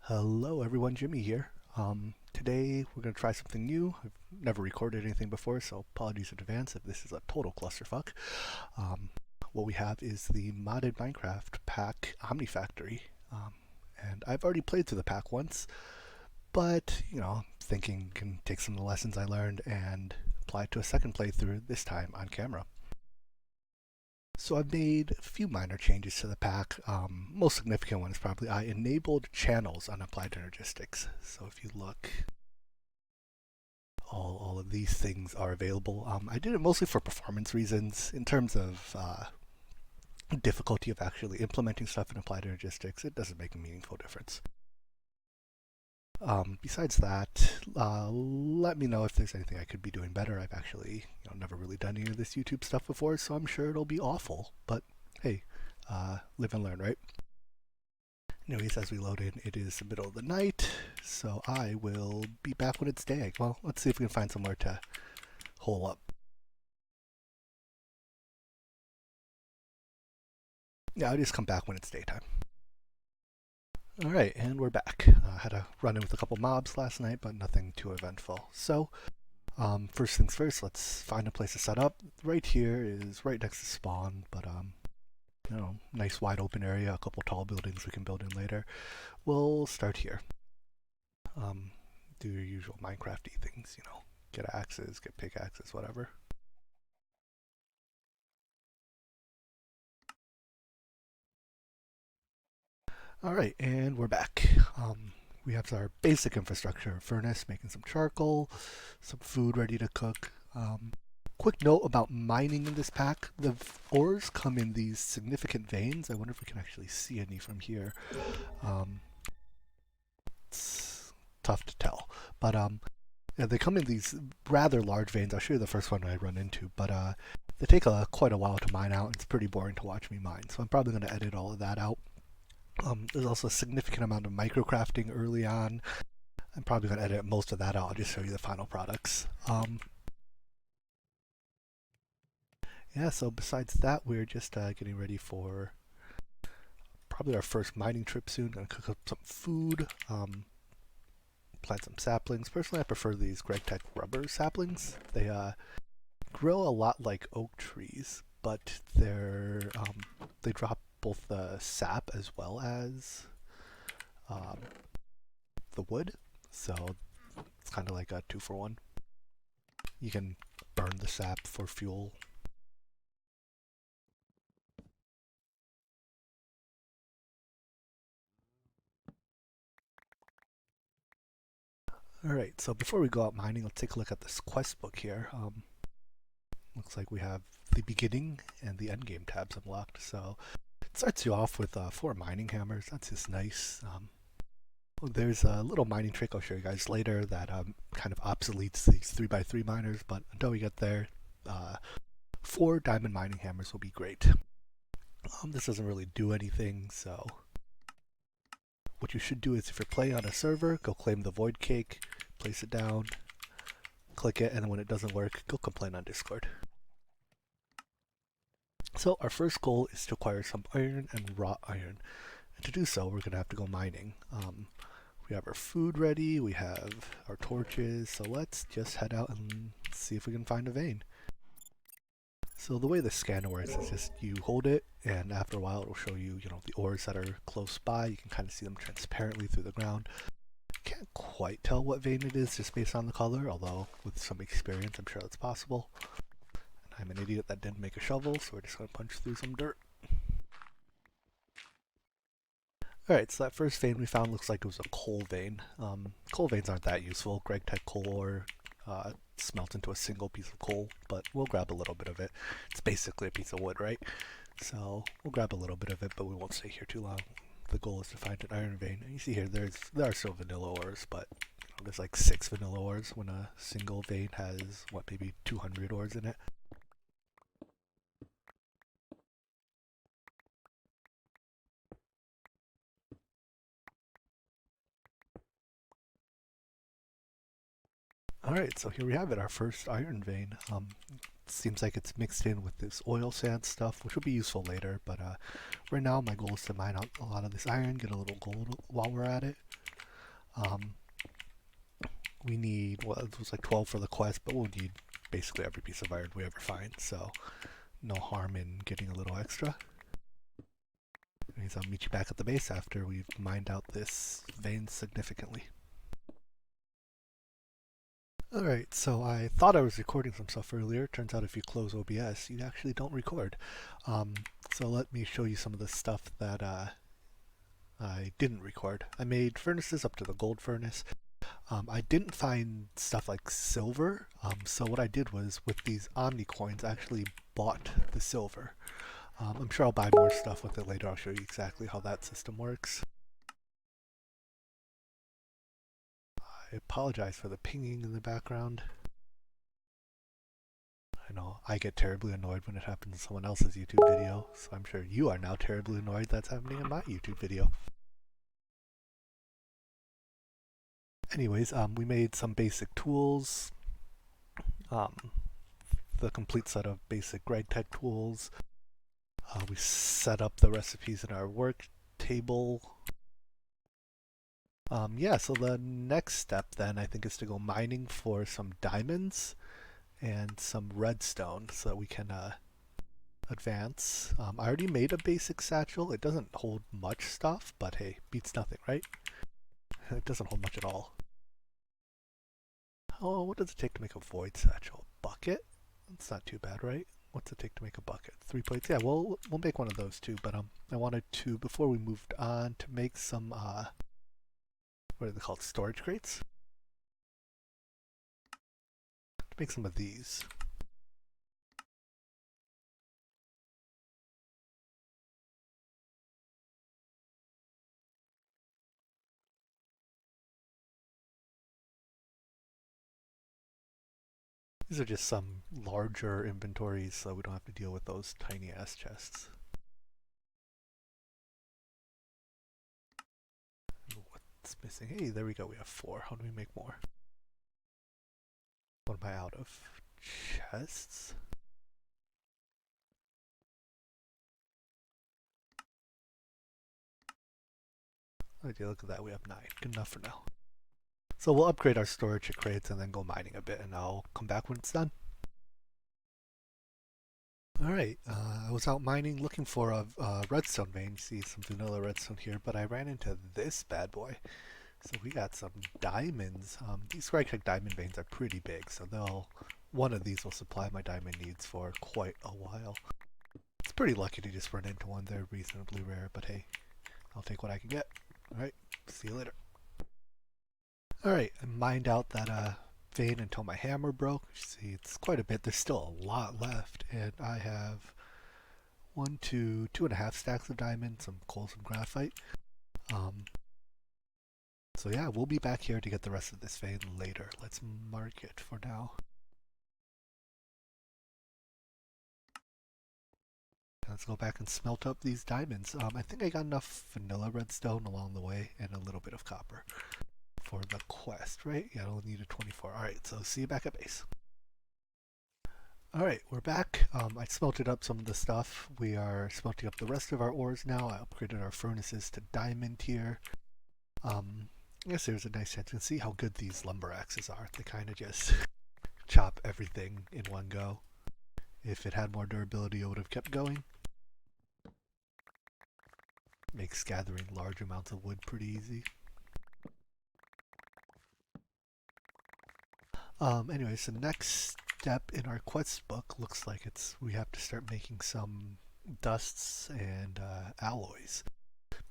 Hello everyone, Jimmy here. Today we're going to try something new. I've never recorded anything before, so apologies in advance if this is a total clusterfuck. Um, what we have is the modded Minecraft pack Omnifactory. And I've already played through the pack once, but, thinking can take some of the lessons I learned and apply it to a second playthrough, this time on camera. So I've made a few minor changes to the pack. Most significant one is probably I enabled channels on applied energistics. So if you look, all of these things are available. I did it mostly for performance reasons. In terms of difficulty of actually implementing stuff in applied energistics, it doesn't make a meaningful difference. Besides that, let me know if there's anything I could be doing better. I've actually never really done any of this YouTube stuff before, so I'm sure it'll be awful. But hey, live and learn, right? Anyways, as we load in, it is the middle of the night, so I will be back when it's day. Well, let's see if we can find somewhere to hole up. Yeah, I'll just come back when it's daytime. Alright, and we're back. I had a run-in with a couple mobs last night, but nothing too eventful. So, first things first, let's find a place to set up. Right here is right next to spawn, but nice wide open area, a couple tall buildings we can build in later. We'll start here. Do your usual Minecraft-y things, get axes, get pickaxes, whatever. Alright, and we're back. We have our basic infrastructure, a furnace, making some charcoal, some food ready to cook. Quick note about mining in this pack. The ores come in these significant veins. I wonder if we can actually see any from here. It's tough to tell. But yeah, they come in these rather large veins. I'll show you the first one I run into. But they take quite a while to mine out. And it's pretty boring to watch me mine. So I'm probably going to edit all of that out. There's also a significant amount of microcrafting early on. I'm probably going to edit most of that out. I'll just show you the final products. Yeah, so besides that, we're just getting ready for probably our first mining trip soon. Gonna cook up some food, plant some saplings. Personally, I prefer these GregTech rubber saplings. They grow a lot like oak trees, but they drop both the sap as well as the wood, so it's kind of like a 2-for-1. You can burn the sap for fuel. Alright, so before we go out mining, let's take a look at this quest book here. Looks like we have the beginning and the end game tabs unlocked. So it starts you off with 4 mining hammers. That's just nice. There's a little mining trick I'll show you guys later that kind of obsoletes these 3x3 miners, but until we get there, 4 diamond mining hammers will be great. This doesn't really do anything, so what you should do is if you're playing on a server, go claim the void cake, place it down, click it, and then when it doesn't work, go complain on Discord. So our first goal is to acquire some iron and wrought iron. And to do so, we're going to have to go mining. We have our food ready, we have our torches, so let's just head out and see if we can find a vein. So the way the scanner works is just you hold it, and after a while it'll show you, the ores that are close by. You can kind of see them transparently through the ground. Can't quite tell what vein it is just based on the color, although with some experience I'm sure that's possible. And I'm an idiot that didn't make a shovel, so we're just going to punch through some dirt. Alright, so that first vein we found looks like it was a coal vein. Coal veins aren't that useful. GregTech coal ore smelt into a single piece of coal, but we'll grab a little bit of it. It's basically a piece of wood, right? So we'll grab a little bit of it, but we won't stay here too long. The goal is to find an iron vein. And you see here, there are still vanilla ores, but there's like 6 vanilla ores when a single vein has, maybe 200 ores in it. Alright, so here we have it, our first iron vein. Seems like it's mixed in with this oil sand stuff, which will be useful later, but right now my goal is to mine out a lot of this iron, get a little gold while we're at it. Um, we need, well, it was like 12 for the quest, but we'll need basically every piece of iron we ever find, so no harm in getting a little extra. That means I'll meet you back at the base after we've mined out this vein significantly. Alright, so I thought I was recording some stuff earlier. Turns out if you close OBS, you actually don't record. So let me show you some of the stuff that I didn't record. I made furnaces up to the gold furnace. I didn't find stuff like silver, so what I did was with these Omni coins I actually bought the silver. I'm sure I'll buy more stuff with it later. I'll show you exactly how that system works. I apologize for the pinging in the background. I know I get terribly annoyed when it happens in someone else's YouTube video, so I'm sure you are now terribly annoyed that's happening in my YouTube video. Anyways, we made some basic tools, the complete set of basic RegTech tools. We set up the recipes in our work table. Yeah, so the next step then I think is to go mining for some diamonds and some redstone so that we can advance. I already made a basic satchel. It doesn't hold much stuff, but hey, beats nothing, right? It doesn't hold much at all. Oh, what does it take to make a void satchel? Bucket? That's not too bad, right? What's it take to make a bucket? 3 plates? Yeah, we'll make one of those too, but I wanted to, before we moved on, to make some, what are they called? Storage crates? To make some of these. These are just some larger inventories so we don't have to deal with those tiny ass chests. What's missing? Hey, there we go. We have 4. How do we make more? What am I out of? Chests? Oh dear, look at that. We have 9. Good enough for now. So we'll upgrade our storage to crates and then go mining a bit, and I'll come back when it's done. Alright, I was out mining looking for a redstone vein. You see some vanilla redstone here, but I ran into this bad boy. So we got some diamonds. These RegTech diamond veins are pretty big, so one of these will supply my diamond needs for quite a while. It's pretty lucky to just run into one. They're reasonably rare, but hey, I'll take what I can get. Alright, see you later. Alright, I mined out that vein until my hammer broke. You see, it's quite a bit. There's still a lot left, and I have 2.5 stacks of diamonds, some coal, some graphite. So yeah, we'll be back here to get the rest of this vein later. Let's mark it for now. Let's go back and smelt up these diamonds. I think I got enough vanilla redstone along the way and a little bit of copper for the quest, right? Yeah, I'll need a 24. Alright, so see you back at base. Alright, we're back. I smelted up some of the stuff. We are smelting up the rest of our ores now. I upgraded our furnaces to diamond here. I guess there's a nice chance you can see how good these lumber axes are. They kind of just chop everything in one go. If it had more durability, it would have kept going. Makes gathering large amounts of wood pretty easy. Anyways, the next step in our quest book looks like we have to start making some dusts and alloys.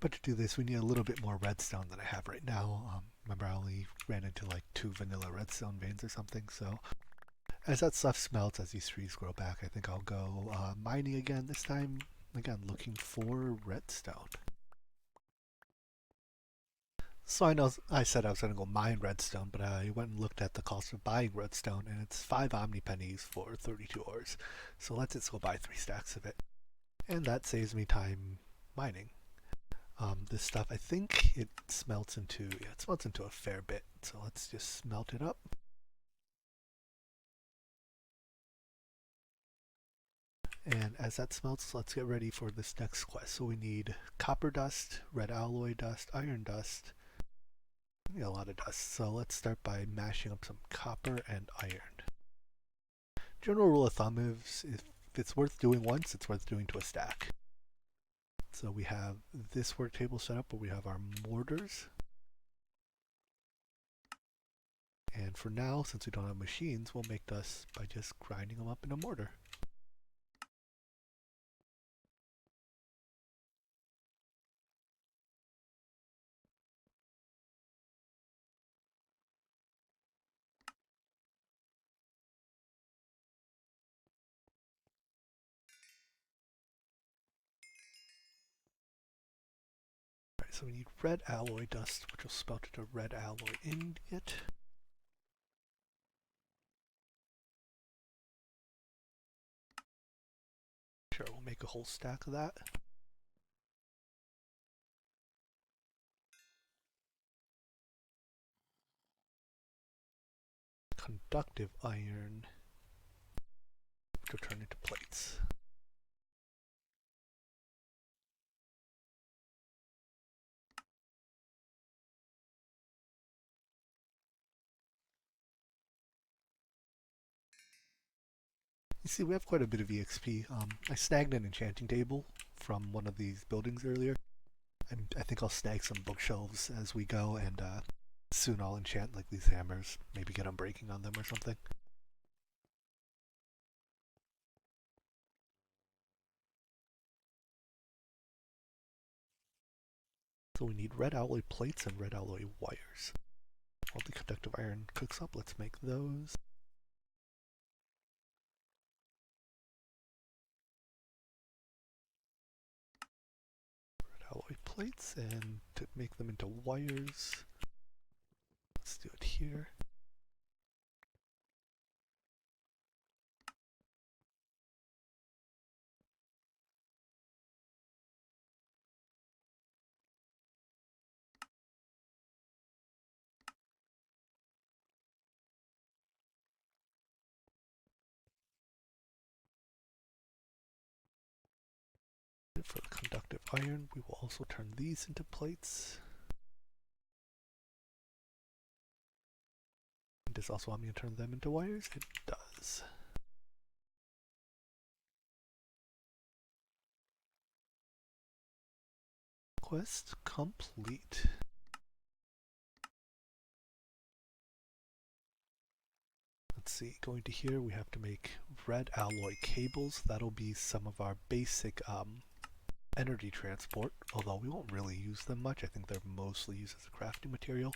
But to do this, we need a little bit more redstone than I have right now. Remember, I only ran into like 2 vanilla redstone veins or something, so as that stuff smelts, as these trees grow back, I think I'll go mining again, this time, again, looking for redstone. So I know I said I was going to go mine redstone, but I went and looked at the cost of buying redstone, and it's 5 omni pennies for 32 ores. So let's just go buy 3 stacks of it. And that saves me time mining. This stuff, I think it smelts into a fair bit. So let's just smelt it up. And as that smelts, let's get ready for this next quest. So we need copper dust, red alloy dust, iron dust, Yeah, a lot of dust. So let's start by mashing up some copper and iron. General rule of thumb is if it's worth doing once, it's worth doing to a stack. So we have this work table set up where we have our mortars. And for now, since we don't have machines, we'll make dust by just grinding them up in a mortar. Alright, so we need red alloy dust, which will spout into red alloy ingot. Sure, we'll make a whole stack of that. Conductive iron, which will turn into plates. You see, we have quite a bit of EXP. I snagged an enchanting table from one of these buildings earlier. I think I'll snag some bookshelves as we go, and soon I'll enchant like these hammers, maybe get unbreaking on them or something. So we need red alloy plates and red alloy wires. While the conductive iron cooks up, let's make those. Red alloy plates, and to make them into wires, let's do it here. And for the conductive iron, we will also turn these into plates. Does this also want me to turn them into wires? It does. Quest complete. Let's see, going to here, we have to make red alloy cables. That'll be some of our basic energy transport, although we won't really use them much. I think they're mostly used as a crafting material.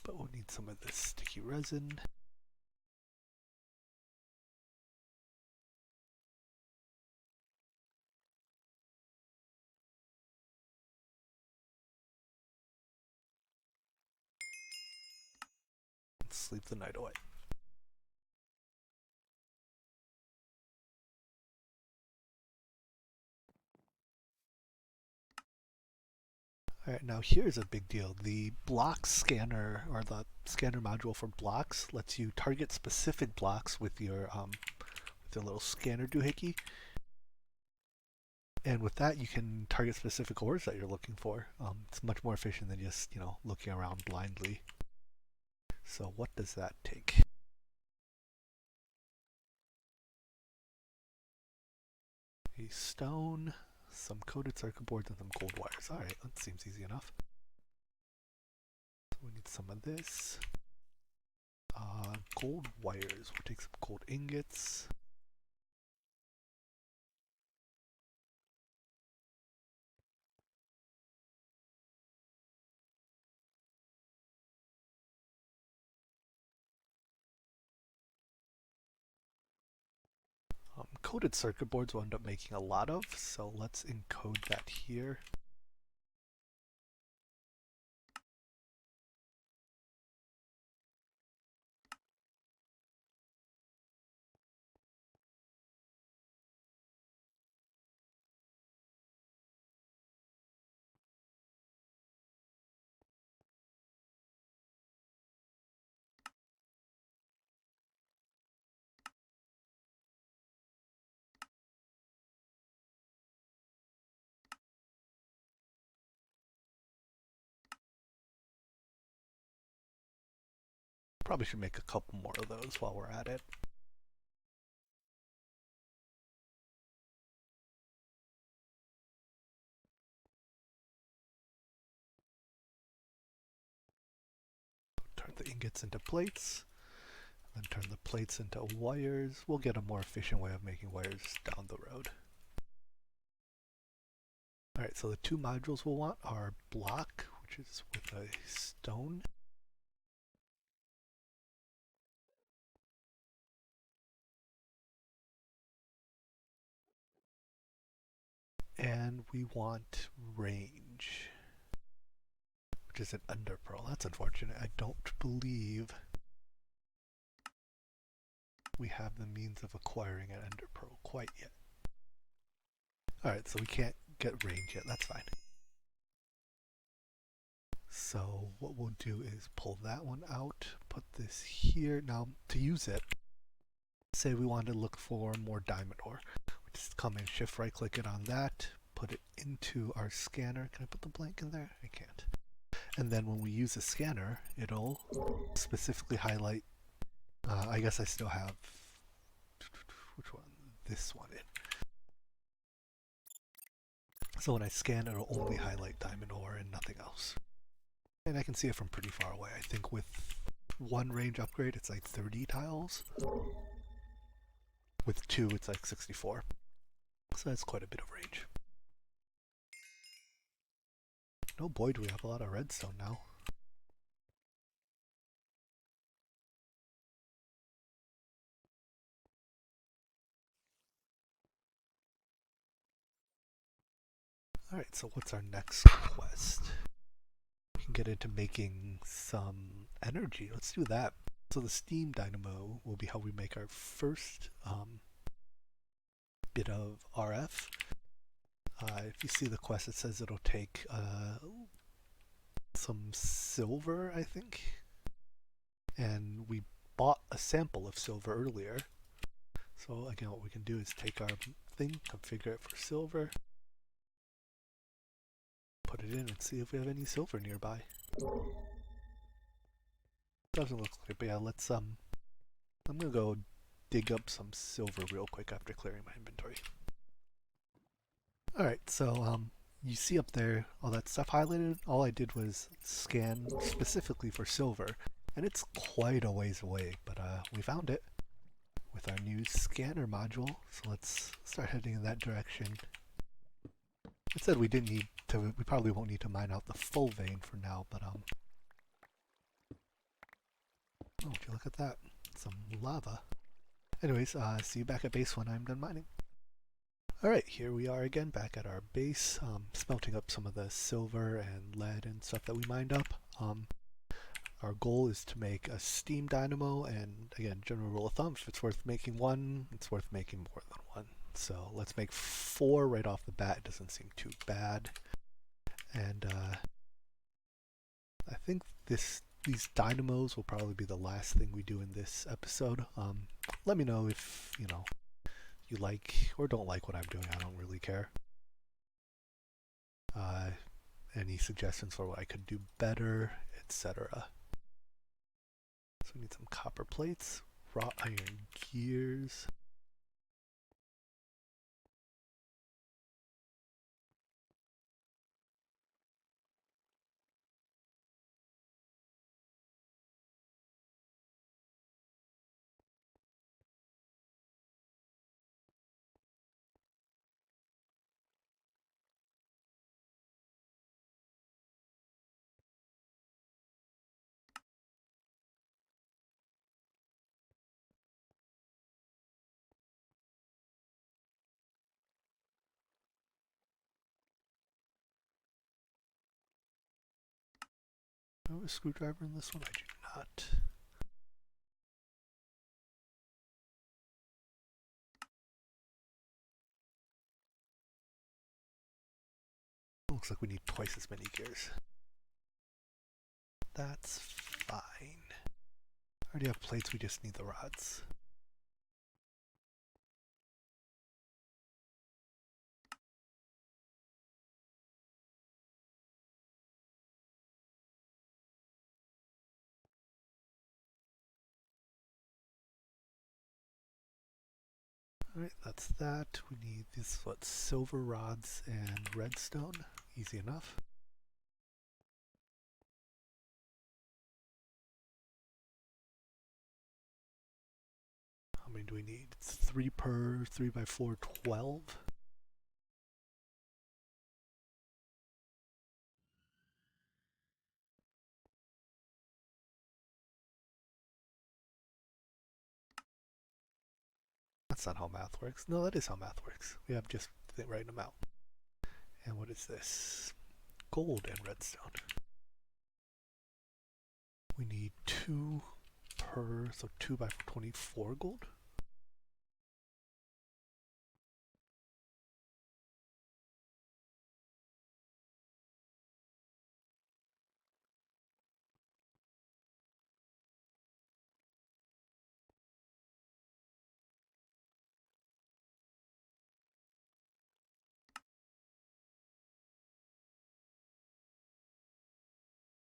But we'll need some of this sticky resin. And sleep the night away. Alright, now here's a big deal. The block scanner, or the scanner module for blocks, lets you target specific blocks with your little scanner doohickey. And with that, you can target specific ores that you're looking for. It's much more efficient than just, looking around blindly. So what does that take? A stone, some coated circuit boards, and some gold wires. Alright, that seems easy enough. So we need some of this. Gold wires. We'll take some gold ingots. Coated circuit boards we'll end up making a lot of, so let's encode that here. Probably should make a couple more of those while we're at it. Turn the ingots into plates, then turn the plates into wires. We'll get a more efficient way of making wires down the road. Alright, so the two modules we'll want are block, which is with a stone, and we want range, which is an underpearl. That's unfortunate. I don't believe we have the means of acquiring an underpearl quite yet. Alright, so we can't get range yet. That's fine. So what we'll do is pull that one out, put this here. Now to use it, say we want to look for more diamond ore. We just come and shift right click it on that, put it into our scanner. Can I put the blank in there? I can't. And then when we use the scanner, it'll specifically highlight, I guess I still have, which one? This one in. So when I scan, it'll only highlight diamond ore and nothing else. And I can see it from pretty far away. I think with one range upgrade, it's like 30 tiles. With two, it's like 64. So that's quite a bit of range. Oh boy, do we have a lot of redstone now. Alright, so what's our next quest? We can get into making some energy. Let's do that. So the steam dynamo will be how we make our first bit of RF. If you see the quest, it says it'll take some silver, I think. And we bought a sample of silver earlier. So again, what we can do is take our thing, configure it for silver, put it in and see if we have any silver nearby. Doesn't look like it, but yeah, let's I'm gonna go dig up some silver real quick after clearing my inventory. Alright, so you see up there all that stuff highlighted? All I did was scan specifically for silver, and it's quite a ways away, but we found it with our new scanner module, so let's start heading in that direction. It said we didn't need to, we probably won't need to mine out the full vein for now, but oh, would you look at that? Some lava. Anyways, see you back at base when I'm done mining. Alright, here we are again, back at our base, smelting up some of the silver and lead and stuff that we mined up. Our goal is to make a steam dynamo, and again, general rule of thumb, if it's worth making one, it's worth making more than one. So let's make 4 right off the bat. It doesn't seem too bad. And I think these dynamos will probably be the last thing we do in this episode. Let me know if, you know, you like or don't like what I'm doing. I don't really care. Any suggestions for what I could do better, etc. So we need some copper plates, wrought iron gears. Do I have a screwdriver in this one? I do not. Looks like we need twice as many gears. That's fine. I already have plates, we just need the rods. Alright, that's that. We need this, what, silver rods and redstone. Easy enough. How many do we need? It's 3 per 3 by 4, 12. That's not how math works. No, that is how math works. We have just the right amount. And what is this? Gold and redstone. We need 2 per, so 2 by 24 gold.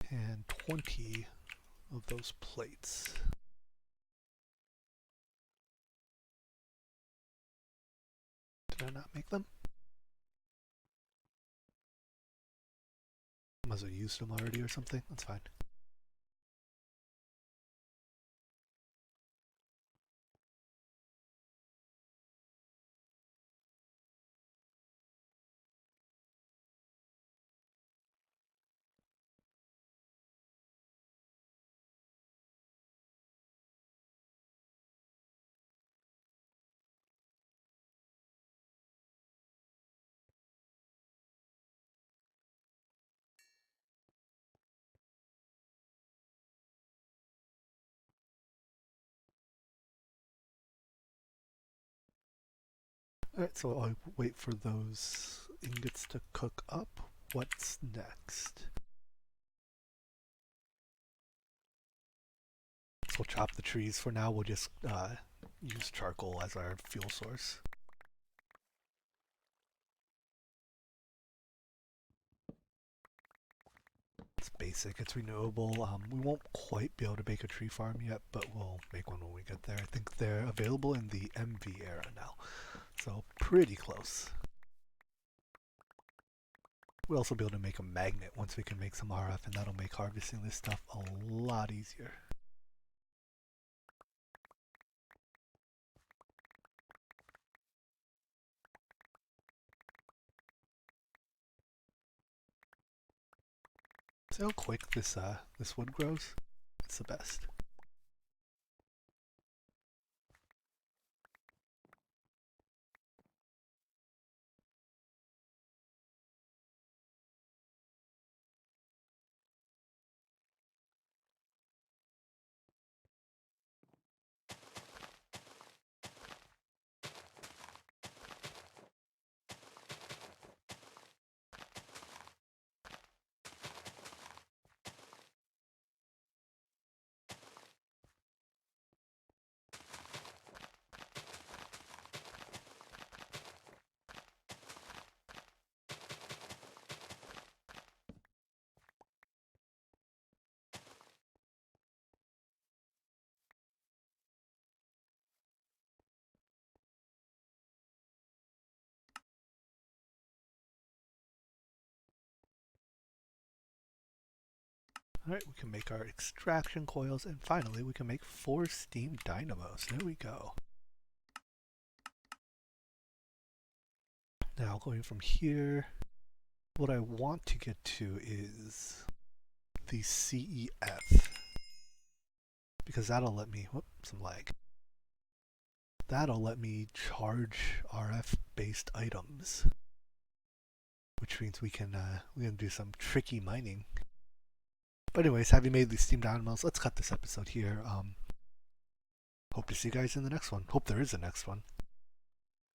And 20 of those plates. Did I not make them? Must have used them already or something. That's fine. Alright, so I'll wait for those ingots to cook up. What's next? So we'll chop the trees for now. We'll just use charcoal as our fuel source. It's basic, it's renewable. We won't quite be able to make a tree farm yet, but we'll make one when we get there. I think they're available in the MV era now, so pretty close. We'll also be able to make a magnet once we can make some RF, and that'll make harvesting this stuff a lot easier. See how quick this wood grows? It's the best. Alright, we can make our extraction coils, and finally we can make 4 steam dynamos. There we go. Now going from here, what I want to get to is the CEF. Because that'll let me, whoop, some lag. That'll let me charge RF based items. Which means we can do some tricky mining. But anyways, having made these steam dynamos, let's cut this episode here. Hope to see you guys in the next one. Hope there is a next one.